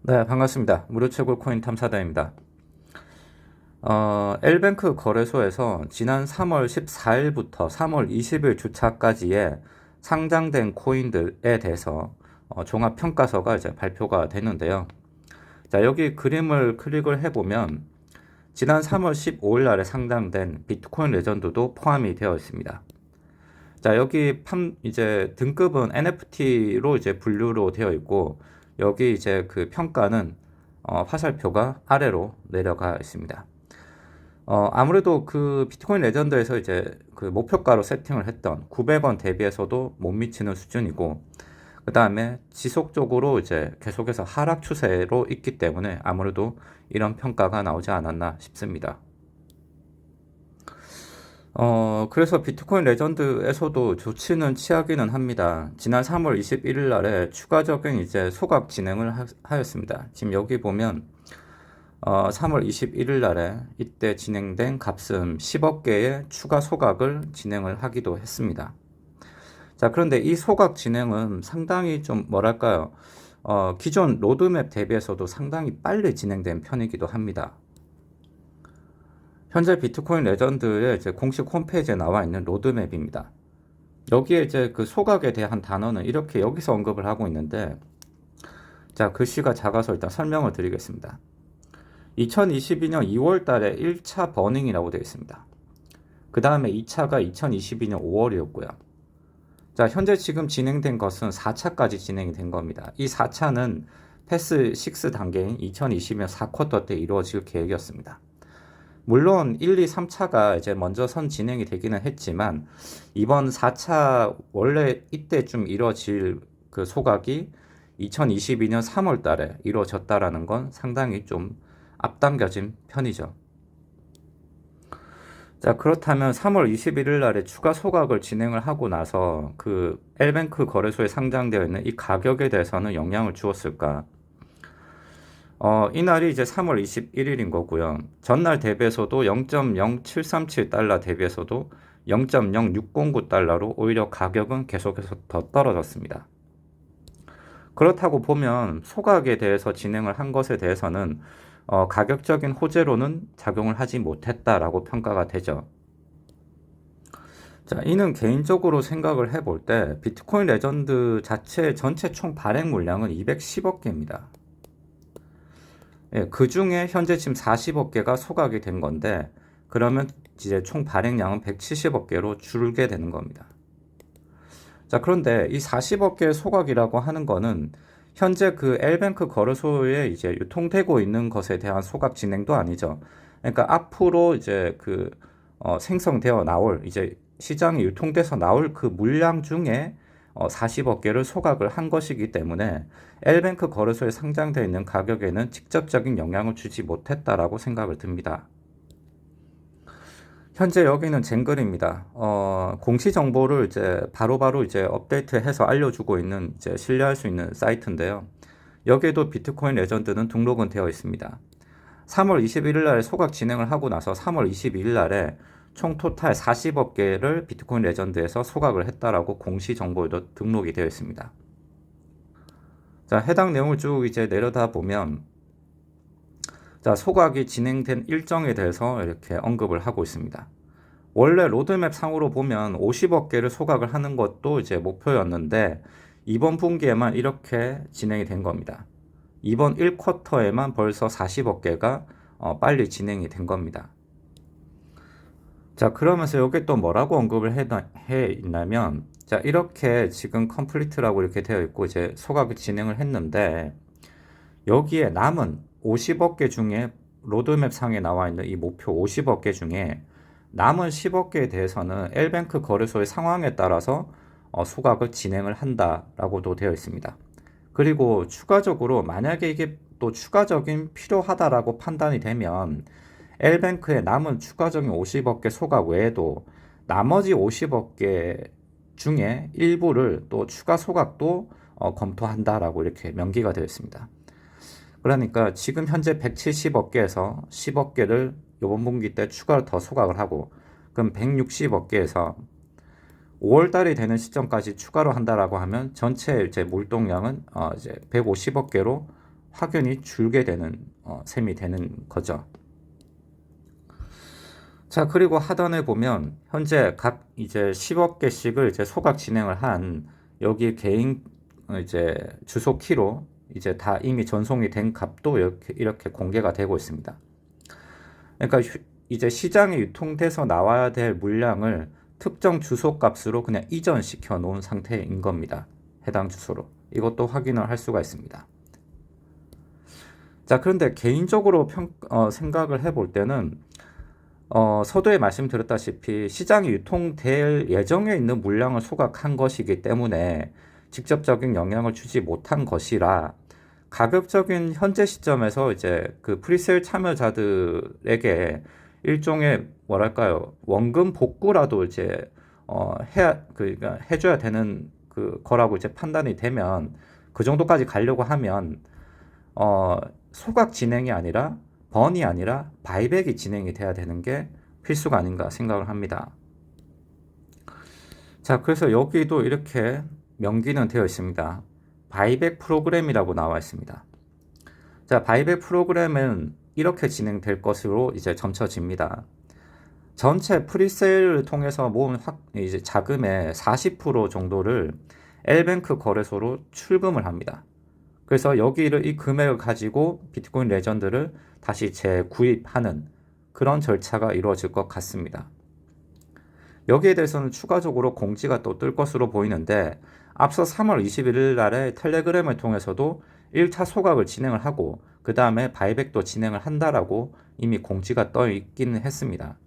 네, 반갑습니다. 무료 채굴 코인 탐사다입니다. L뱅크 거래소에서 지난 3월 14일부터 3월 20일 주차까지의 상장된 코인들에 대해서 종합 평가서가 이제 발표가 됐는데요. 자, 여기 그림을 클릭을 해보면 지난 3월 15일 날에 상장된 비트코인 레전드도 포함이 되어 있습니다. 자, 여기 이제 등급은 NFT로 이제 분류로 되어 있고, 여기 이제 그 평가는 화살표가 아래로 내려가 있습니다. 아무래도 그 비트코인 레전드에서 이제 그 목표가로 세팅을 했던 900원 대비해서도 못 미치는 수준이고, 그 다음에 지속적으로 이제 계속해서 하락 추세로 있기 때문에 아무래도 이런 평가가 나오지 않았나 싶습니다. 그래서 비트코인 레전드에서도 좋지는 취하기는 합니다. 지난 3월 21일 날에 추가적인 이제 소각 진행을 하였습니다. 지금 여기 보면 3월 21일 날에 이때 진행된 값은 10억 개의 추가 소각을 진행을 하기도 했습니다. 자, 그런데 이 소각 진행은 상당히 좀 뭐랄까요? 기존 로드맵 대비해서도 상당히 빨리 진행된 편이기도 합니다. 현재 비트코인 레전드의 이제 공식 홈페이지에 나와 있는 로드맵입니다. 여기에 이제 그 소각에 대한 단어는 이렇게 여기서 언급을 하고 있는데, 자, 글씨가 작아서 일단 설명을 드리겠습니다. 2022년 2월 달에 1차 버닝이라고 되어 있습니다. 그 다음에 2차가 2022년 5월이었고요. 자, 현재 지금 진행된 것은 4차까지 진행이 된 겁니다. 이 4차는 패스 6 단계인 2020년 4쿼터 때 이루어질 계획이었습니다. 물론 1, 2, 3차가 이제 먼저 선 진행이 되기는 했지만 이번 4차 원래 이때쯤 이루어질 그 소각이 2022년 3월 달에 이루어졌다라는 건 상당히 좀 앞당겨진 편이죠. 자, 그렇다면 3월 21일 날에 추가 소각을 진행을 하고 나서 그 L뱅크 거래소에 상장되어 있는 이 가격에 대해서는 영향을 주었을까? 이날이 이제 3월 21일인 거고요. 전날 대비해서도 0.0737달러 대비해서도 0.0609달러로 오히려 가격은 계속해서 더 떨어졌습니다. 그렇다고 보면 소각에 대해서 진행을 한 것에 대해서는 가격적인 호재로는 작용을 하지 못했다라고 평가가 되죠. 자, 이는 개인적으로 생각을 해볼 때 비트코인 레전드 자체 전체 총 발행 물량은 210억 개입니다. 예, 그 중에 현재 지금 40억 개가 소각이 된 건데, 그러면 이제 총 발행량은 170억 개로 줄게 되는 겁니다. 자, 그런데 이 40억 개 소각이라고 하는 거는 현재 그 L뱅크 거래소에 이제 유통되고 있는 것에 대한 소각 진행도 아니죠. 그러니까 앞으로 이제 그 생성되어 나올 이제 시장에 유통돼서 나올 그 물량 중에 40억 개를 소각을 한 것이기 때문에 L뱅크 거래소에 상장되어 있는 가격에는 직접적인 영향을 주지 못했다라고 생각을 듭니다. 현재 여기는 젠글입니다. 공시 정보를 이제 바로바로 이제 업데이트해서 알려주고 있는 이제 신뢰할 수 있는 사이트인데요. 여기에도 비트코인 레전드는 등록은 되어 있습니다. 3월 21일 날에 소각 진행을 하고 나서 3월 22일 날에 총 토탈 40억 개를 비트코인 레전드에서 소각을 했다라고 공시 정보에도 등록이 되어 있습니다. 자, 해당 내용을 쭉 이제 내려다 보면, 자, 소각이 진행된 일정에 대해서 이렇게 언급을 하고 있습니다. 원래 로드맵 상으로 보면 50억 개를 소각을 하는 것도 이제 목표였는데 이번 분기에만 이렇게 진행이 된 겁니다. 이번 1쿼터에만 벌써 40억 개가 빨리 진행이 된 겁니다. 자, 그러면서 여기 또 뭐라고 언급을 해 있냐면, 자, 이렇게 지금 컴플리트라고 이렇게 되어 있고 이제 소각이 진행을 했는데 여기에 남은 50억 개 중에 로드맵 상에 나와 있는 이 목표 50억 개 중에 남은 10억 개에 대해서는 L뱅크 거래소의 상황에 따라서 소각을 진행을 한다라고도 되어 있습니다. 그리고 추가적으로 만약에 이게 또 추가적인 필요하다라고 판단이 되면 L뱅크의 남은 추가적인 50억 개 소각 외에도 나머지 50억 개 중에 일부를 또 추가 소각도 검토한다라고 이렇게 명기가 되어 있습니다. 그러니까 지금 현재 170억 개에서 10억 개를 이번 분기 때 추가로 더 소각을 하고, 그럼 160억 개에서 5월 달이 되는 시점까지 추가로 한다라고 하면 전체 이제 물동량은 이제 150억 개로 확연히 줄게 되는 셈이 되는 거죠. 자, 그리고 하단에 보면 현재 각 이제 10억 개씩을 이제 소각 진행을 한 여기 개인 이제 주소 키로 이제 다 이미 전송이 된 값도 이렇게 공개가 되고 있습니다. 그러니까 이제 시장에 유통돼서 나와야 될 물량을 특정 주소 값으로 그냥 이전시켜 놓은 상태인 겁니다. 해당 주소로. 이것도 확인을 할 수가 있습니다. 자, 그런데 개인적으로 생각을 해볼 때는 서두에 말씀드렸다시피 시장에 유통될 예정에 있는 물량을 소각한 것이기 때문에 직접적인 영향을 주지 못한 것이라 가급적인 현재 시점에서 이제 그 프리세일 참여자들에게 일종의 뭐랄까요, 원금 복구라도 이제 그러니까 해줘야 되는 그 거라고 이제 판단이 되면 그 정도까지 가려고 하면 소각 진행이 아니라 번이 아니라 바이백이 진행이 돼야 되는 게 필수가 아닌가 생각을 합니다. 자, 그래서 여기도 이렇게 명기는 되어 있습니다. 바이백 프로그램이라고 나와 있습니다. 자, 바이백 프로그램은 이렇게 진행될 것으로 이제 점쳐집니다. 전체 프리세일을 통해서 모은 이제 자금의 40% 정도를 L뱅크 거래소로 출금을 합니다. 그래서 이 금액을 가지고 비트코인 레전드를 다시 재구입하는 그런 절차가 이루어질 것 같습니다. 여기에 대해서는 추가적으로 공지가 또 뜰 것으로 보이는데 앞서 3월 21일 날에 텔레그램을 통해서도 1차 소각을 진행을 하고 그 다음에 바이백도 진행을 한다라고 이미 공지가 떠 있기는 했습니다.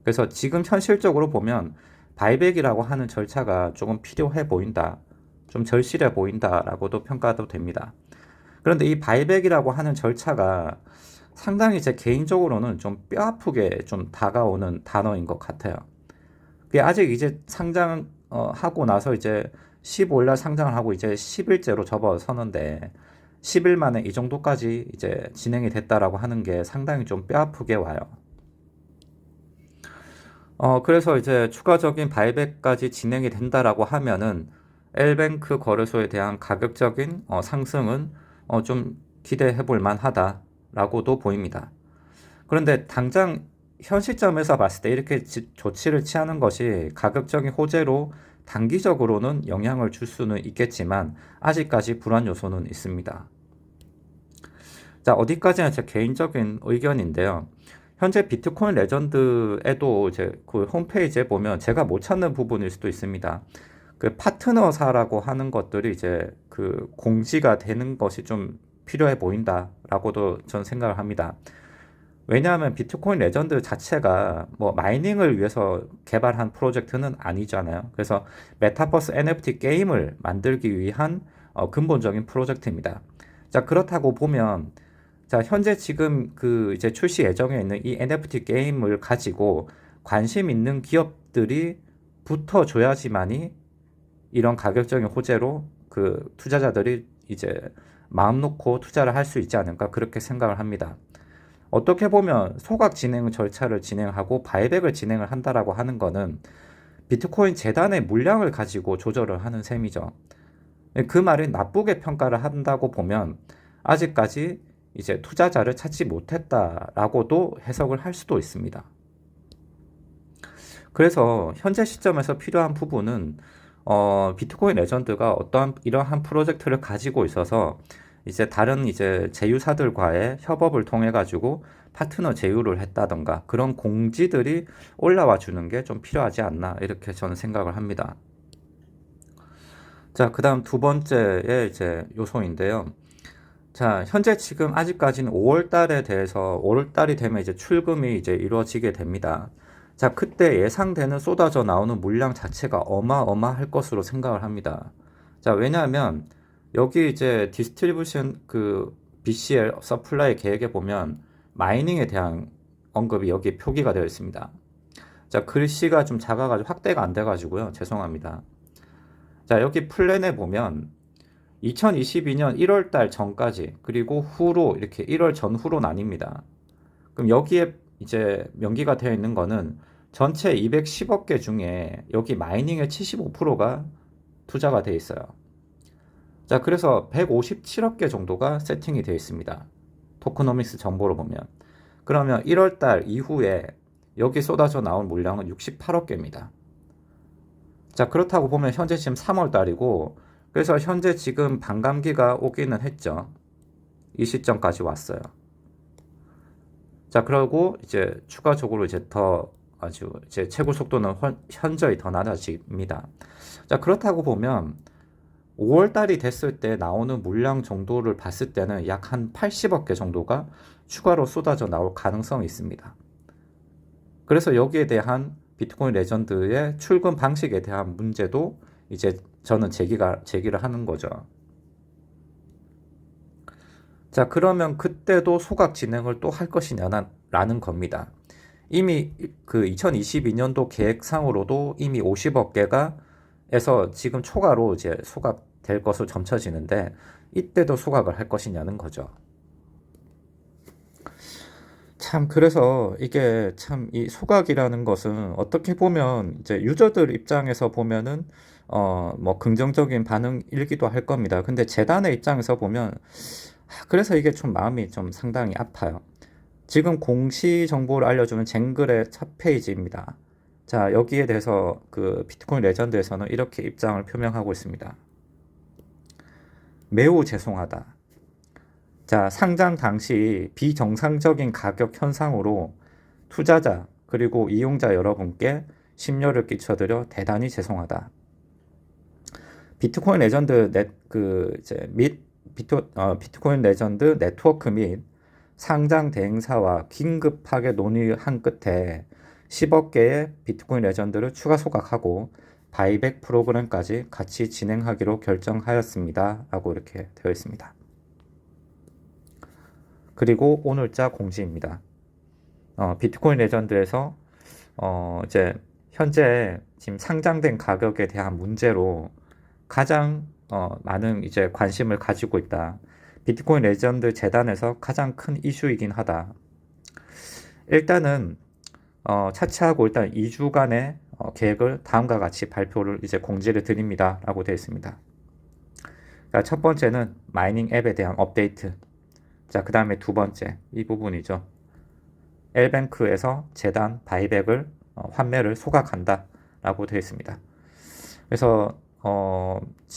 그래서 지금 현실적으로 보면 바이백이라고 하는 절차가 조금 필요해 보인다, 좀 절실해 보인다라고도 평가도 됩니다. 그런데 이 바이백이라고 하는 절차가 상당히 제 개인적으로는 좀 뼈아프게 좀 다가오는 단어인 것 같아요. 그게 아직 이제 하고 나서 이제 15일날 상장을 하고 이제 10일째로 접어서는데 10일 만에 이 정도까지 이제 진행이 됐다라고 하는 게 상당히 좀 뼈아프게 와요. 그래서 이제 추가적인 바이백까지 진행이 된다라고 하면은 L뱅크 거래소에 대한 가격적인 상승은 좀 기대해 볼 만하다라고도 보입니다. 그런데 당장 현 시점에서 봤을 때 이렇게 조치를 취하는 것이 가격적인 호재로 단기적으로는 영향을 줄 수는 있겠지만 아직까지 불안 요소는 있습니다. 자, 어디까지나 제 개인적인 의견인데요. 현재 비트코인 레전드에도 이제 그 홈페이지에 보면 제가 못 찾는 부분일 수도 있습니다. 그 파트너사라고 하는 것들이 이제 그 공지가 되는 것이 좀 필요해 보인다라고도 전 생각을 합니다. 왜냐하면 비트코인 레전드 자체가 뭐 마이닝을 위해서 개발한 프로젝트는 아니잖아요. 그래서 메타버스 NFT 게임을 만들기 위한 근본적인 프로젝트입니다. 자, 그렇다고 보면 자, 현재 지금 그 이제 출시 예정에 있는 이 NFT 게임을 가지고 관심 있는 기업들이 붙어줘야지만이 이런 가격적인 호재로 그 투자자들이 이제 마음 놓고 투자를 할 수 있지 않을까 그렇게 생각을 합니다. 어떻게 보면 소각 진행 절차를 진행하고 바이백을 진행을 한다라고 하는 거는 비트코인 재단의 물량을 가지고 조절을 하는 셈이죠. 그 말이 나쁘게 평가를 한다고 보면 아직까지 이제 투자자를 찾지 못했다라고도 해석을 할 수도 있습니다. 그래서 현재 시점에서 필요한 부분은 비트코인 레전드가 어떠한 이러한 프로젝트를 가지고 있어서 이제 다른 이제 제휴사들과의 협업을 통해 가지고 파트너 제휴를 했다던가 그런 공지들이 올라와 주는 게 좀 필요하지 않나 이렇게 저는 생각을 합니다. 자, 그다음 두 번째의 이제 요소인데요. 자, 현재 지금 아직까지는 5월 달에 대해서 5월 달이 되면 이제 출금이 이제 이루어지게 됩니다. 자, 그때 예상되는 쏟아져 나오는 물량 자체가 어마어마할 것으로 생각을 합니다. 자, 왜냐하면 여기 이제 디스트리뷰션 그 BCL 서플라이 계획에 보면 마이닝에 대한 언급이 여기 표기가 되어 있습니다. 자, 글씨가 좀 작아가지고 확대가 안 돼가지고요. 죄송합니다. 자, 여기 플랜에 보면 2022년 1월 달 전까지 그리고 후로 이렇게 1월 전후로 나뉩니다. 그럼 여기에 이제 명기가 되어 있는 거는 전체 210억 개 중에 여기 마이닝의 75%가 투자가 되어 있어요. 자, 그래서 157억 개 정도가 세팅이 되어 있습니다. 토크노믹스 정보로 보면. 그러면 1월 달 이후에 여기 쏟아져 나온 물량은 68억 개입니다. 자, 그렇다고 보면 현재 지금 3월 달이고, 그래서 현재 지금 반감기가 오기는 했죠. 이 시점까지 왔어요. 자, 그러고 이제 추가적으로 이제 더 아주 이제 채굴 속도는 현저히 더 낮아집니다. 자, 그렇다고 보면 5월 달이 됐을 때 나오는 물량 정도를 봤을 때는 약 한 80억 개 정도가 추가로 쏟아져 나올 가능성이 있습니다. 그래서 여기에 대한 비트코인 레전드의 출금 방식에 대한 문제도 이제 저는 제기를 하는 거죠. 자, 그러면 그때도 소각 진행을 또 할 것이냐라는 겁니다. 이미 그 2022년도 계획상으로도 이미 50억 개가 에서 지금 초과로 이제 소각될 것으로 점쳐지는데 이때도 소각을 할 것이냐는 거죠. 참 그래서 이게 참 이 소각이라는 것은 어떻게 보면 이제 유저들 입장에서 보면은 뭐 긍정적인 반응일기도 할 겁니다. 근데 재단의 입장에서 보면 그래서 이게 좀 마음이 좀 상당히 아파요. 지금 공시 정보를 알려주는 쟁글의 첫 페이지입니다. 자, 여기에 대해서 그 비트코인 레전드에서는 이렇게 입장을 표명하고 있습니다. 매우 죄송하다. 자, 상장 당시 비정상적인 가격 현상으로 투자자 그리고 이용자 여러분께 심려를 끼쳐드려 대단히 죄송하다. 비트코인 레전드 비트코인 레전드 네트워크 및 상장 대행사와 긴급하게 논의한 끝에 10억 개의 비트코인 레전드를 추가 소각하고 바이백 프로그램까지 같이 진행하기로 결정하였습니다. 라고 이렇게 되어 있습니다. 그리고 오늘자 공지입니다. 비트코인 레전드에서 이제 현재 지금 상장된 가격에 대한 문제로 가장 많은 이제 관심을 가지고 있다. 비트코인 레전드 재단에서 가장 큰 이슈이긴 하다. 일단은 차치하고 일단 2주간의 계획을 다음과 같이 발표를 이제 공지를 드립니다. 라고 되어 있습니다. 자, 첫 번째는 마이닝 앱에 대한 업데이트. 자, 그 다음에 두 번째 이 부분이죠. 엘뱅크에서 재단 바이백을 환매를 소각한다. 라고 되어 있습니다. 그래서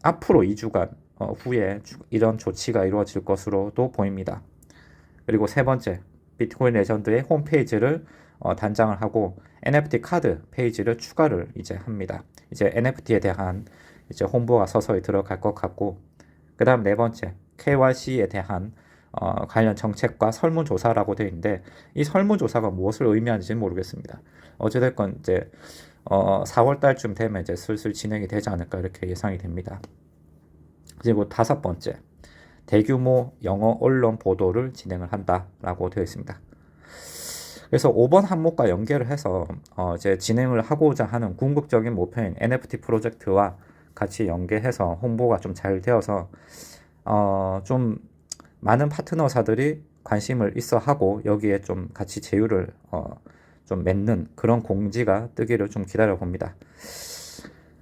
앞으로 2주간 후에 이런 조치가 이루어질 것으로도 보입니다. 그리고 세 번째, 비트코인 레전드의 홈페이지를 단장을 하고 NFT 카드 페이지를 추가를 이제 합니다. 이제 NFT에 대한 이제 홍보가 서서히 들어갈 것 같고, 그 다음 네 번째, KYC에 대한 관련 정책과 설문조사라고 되어 있는데 이 설문조사가 무엇을 의미하는지는 모르겠습니다. 어찌됐건 이제 4월 달쯤 되면 이제 슬슬 진행이 되지 않을까 이렇게 예상이 됩니다. 그리고 다섯 번째, 대규모 영어 언론 보도를 진행을 한다라고 되어 있습니다. 그래서 5번 항목과 연계를 해서 이제 진행을 하고자 하는 궁극적인 목표인 NFT 프로젝트와 같이 연계해서 홍보가 좀 잘 되어서 좀 많은 파트너사들이 관심을 있어 하고 여기에 좀 같이 제휴를 좀 맺는 그런 공지가 뜨기를 좀 기다려 봅니다.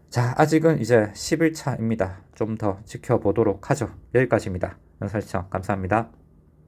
자, 아직은 이제 11차입니다. 좀 더 지켜보도록 하죠. 여기까지입니다. 영상 시청 감사합니다.